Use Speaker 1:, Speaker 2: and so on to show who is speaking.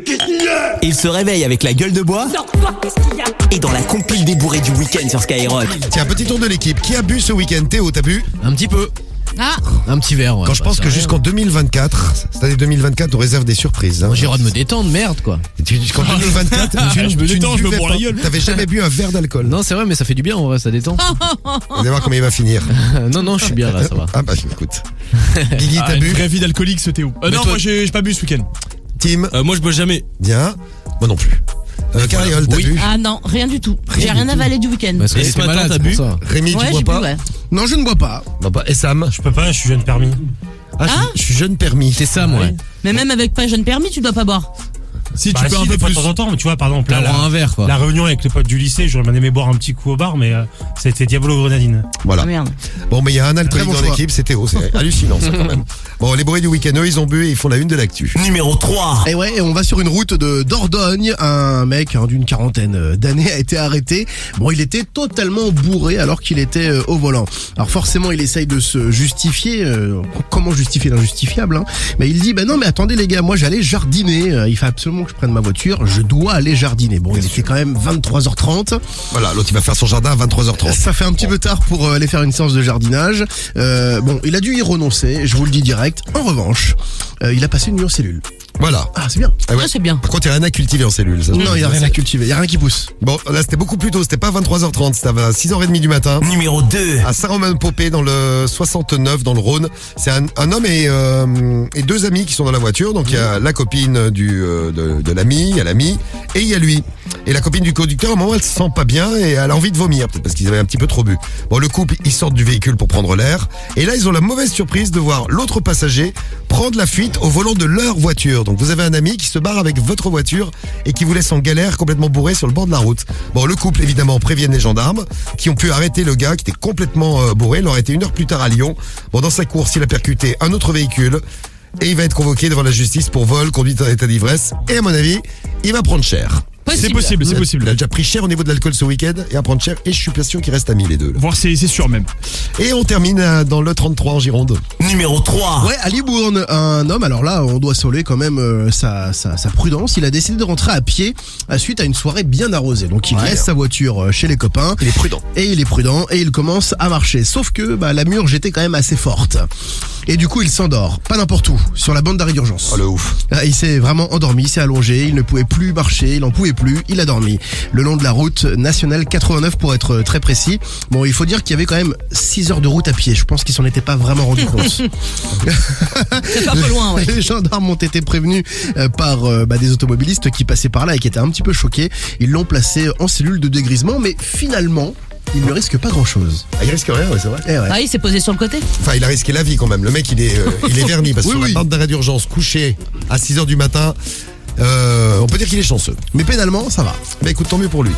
Speaker 1: Qu'est-ce qu'il y a?
Speaker 2: Il se réveille avec la gueule de bois
Speaker 3: Non, quoi, qu'est-ce qu'il y a?
Speaker 2: et dans la compile des bourrés du week-end sur Skyrock.
Speaker 4: Tiens, petit tour de l'équipe. Qui a bu ce week-end? Théo, t'as bu?
Speaker 5: Un petit peu.
Speaker 3: Ah,
Speaker 5: Un petit verre, ouais.
Speaker 4: Quand je
Speaker 5: Bah,
Speaker 4: pense
Speaker 5: ça
Speaker 4: que
Speaker 5: va.
Speaker 4: jusqu'en 2024, cette année 2024, on réserve des surprises. Hein.
Speaker 5: J'ai le droit de me détendre, merde, quoi.
Speaker 4: Qu'en 2024,
Speaker 5: je me détends, je me bourre la gueule.
Speaker 4: T'avais jamais bu un verre d'alcool.
Speaker 5: Non, c'est vrai, mais ça fait du bien, en vrai, ça détend.
Speaker 4: Vous allez voir comment il va finir.
Speaker 5: non, je suis bien là, ça va.
Speaker 4: Ah bah écoute. Guigui, t'as
Speaker 6: Une
Speaker 4: bu?
Speaker 6: vraie vie d'alcoolique ce Théo. Non,
Speaker 5: toi-
Speaker 6: moi j'ai pas bu ce week-end.
Speaker 4: Tim?
Speaker 6: Moi je bois jamais.
Speaker 4: Bien. Moi non plus. Cariole, t'as
Speaker 5: Oui.
Speaker 4: bu?
Speaker 3: ah non, rien du tout. J'ai rien avalé du week-end.
Speaker 5: Parce que
Speaker 6: Et ce
Speaker 5: j'étais
Speaker 6: matin,
Speaker 5: malade,
Speaker 6: t'as
Speaker 5: c'est
Speaker 6: bu
Speaker 5: pour ça.
Speaker 4: Rémi, tu
Speaker 3: Ouais,
Speaker 4: bois
Speaker 3: j'ai
Speaker 4: pas?
Speaker 3: bu, ouais.
Speaker 7: Non, je ne bois pas.
Speaker 4: Non, pas. Et Sam?
Speaker 1: Je peux pas, je suis jeune permis.
Speaker 4: Ah, je suis jeune permis.
Speaker 5: C'est ça, moi.
Speaker 3: Mais même avec pas jeune permis, tu dois pas boire.
Speaker 6: Si
Speaker 1: Bah,
Speaker 6: tu peux
Speaker 1: si,
Speaker 6: un
Speaker 1: des
Speaker 6: peu
Speaker 1: fois,
Speaker 6: plus.
Speaker 1: de temps en temps, mais tu vois, par exemple,
Speaker 5: T'as
Speaker 1: là,
Speaker 5: le droit à un verre, quoi.
Speaker 1: la réunion avec les potes du lycée, j'aurais bien aimé boire un petit coup au bar, mais c'était Diabolo Grenadine.
Speaker 4: Voilà.
Speaker 3: Ah merde.
Speaker 4: Bon, mais il y a un alcoolique
Speaker 7: Très bon
Speaker 4: dans
Speaker 7: choix.
Speaker 4: l'équipe, c'est Théo. C'est hallucinant, ça, quand même. Bon, les bourrés du week-end, eux, ils ont bu et ils font la une de l'actu.
Speaker 2: Numéro 3.
Speaker 7: Et ouais, et on va sur une route de Dordogne. Un mec d'une quarantaine d'années a été arrêté. Bon, il était totalement bourré alors qu'il était au volant. Alors forcément, il essaye de se justifier. Comment justifier l'injustifiable, hein? Mais il dit, bah non, mais attendez les gars, moi j'allais jardiner. Il faut absolument que je prenne ma voiture. Je dois aller jardiner. Bon, il était quand même 23h30.
Speaker 4: Voilà, l'autre, il va faire son jardin à 23h30.
Speaker 7: Ça fait un petit peu tard pour aller faire une séance de jardinage. Bon, il a dû y renoncer, je vous le dis direct. En revanche, il a passé une nuit en cellule.
Speaker 4: Voilà.
Speaker 7: Ah, c'est bien.
Speaker 4: Ah ouais.
Speaker 3: Ça, c'est bien.
Speaker 4: Par contre, il n'y a rien à cultiver en cellule. Ça.
Speaker 7: Non, il n'y a rien à cultiver, il n'y a rien qui pousse.
Speaker 4: Bon, là, c'était beaucoup plus tôt. C'était pas 23h30, c'était à 6h30 du matin.
Speaker 2: Numéro 2.
Speaker 4: À Saint-Romain-de-Popé, dans le 69, dans le Rhône. C'est un homme et deux amis qui sont dans la voiture. Donc, il y a la copine de l'ami, il y a l'ami, et il y a lui. Et la copine du conducteur, à un moment, elle se sent pas bien et elle a envie de vomir, peut-être parce qu'ils avaient un petit peu trop bu. Bon, le couple, ils sortent du véhicule pour prendre l'air. Et là, ils ont la mauvaise surprise de voir l'autre passager prendre la fuite au volant de leur voiture. Donc, vous avez un ami qui se barre avec votre voiture et qui vous laisse en galère, complètement bourré sur le bord de la route. Bon, le couple, évidemment, préviennent les gendarmes qui ont pu arrêter le gars qui était complètement bourré. Il aurait été 1 heure plus tard à Lyon. Bon, dans sa course, il a percuté un autre véhicule et il va être convoqué devant la justice pour vol, conduite en état d'ivresse. Et à mon avis, il va prendre cher.
Speaker 6: C'est possible, c'est
Speaker 4: Il a
Speaker 6: possible.
Speaker 4: déjà pris cher au niveau de l'alcool ce week-end et à prendre cher. Et je suis pas sûr qu'il reste amis les deux. Là.
Speaker 6: Voire c'est sûr même.
Speaker 4: Et on termine dans le 33 en Gironde.
Speaker 2: Numéro 3.
Speaker 7: Ouais, à Libourne, un homme, alors là, on doit saluer quand même sa prudence. Il a décidé de rentrer à pied suite à une soirée bien arrosée. Donc il laisse sa voiture chez les copains.
Speaker 4: Il est prudent.
Speaker 7: Et il est prudent et il commence à marcher. Sauf que la murge était quand même assez forte. Et du coup, il s'endort. Pas n'importe où, sur la bande d'arrêt d'urgence.
Speaker 4: Oh le ouf.
Speaker 7: Il s'est vraiment endormi, il s'est allongé, il ne pouvait plus marcher, il n'en pouvait plus, il a dormi. Le long de la route nationale 89 pour être très précis. Bon, il faut dire qu'il y avait quand même 6 heures de route à pied. Je pense qu'il s'en était pas vraiment rendu compte.
Speaker 3: C'est pas peu loin, ouais.
Speaker 7: Les gendarmes ont été prévenus par des automobilistes qui passaient par là et qui étaient un petit peu choqués. Ils l'ont placé en cellule de dégrisement, mais finalement, il ne risque pas grand-chose.
Speaker 4: Ah, il risque rien, ouais, c'est vrai.
Speaker 7: Eh ouais.
Speaker 3: Ah, il s'est posé sur le côté.
Speaker 4: Enfin, il a risqué la vie quand même. Le mec, il est verni parce que
Speaker 7: Oui,
Speaker 4: sur
Speaker 7: oui.
Speaker 4: la bande d'arrêt d'urgence, couché à 6h du matin, on peut dire qu'il est chanceux.
Speaker 7: Mais pénalement, ça va.
Speaker 4: Mais écoute, tant mieux pour lui.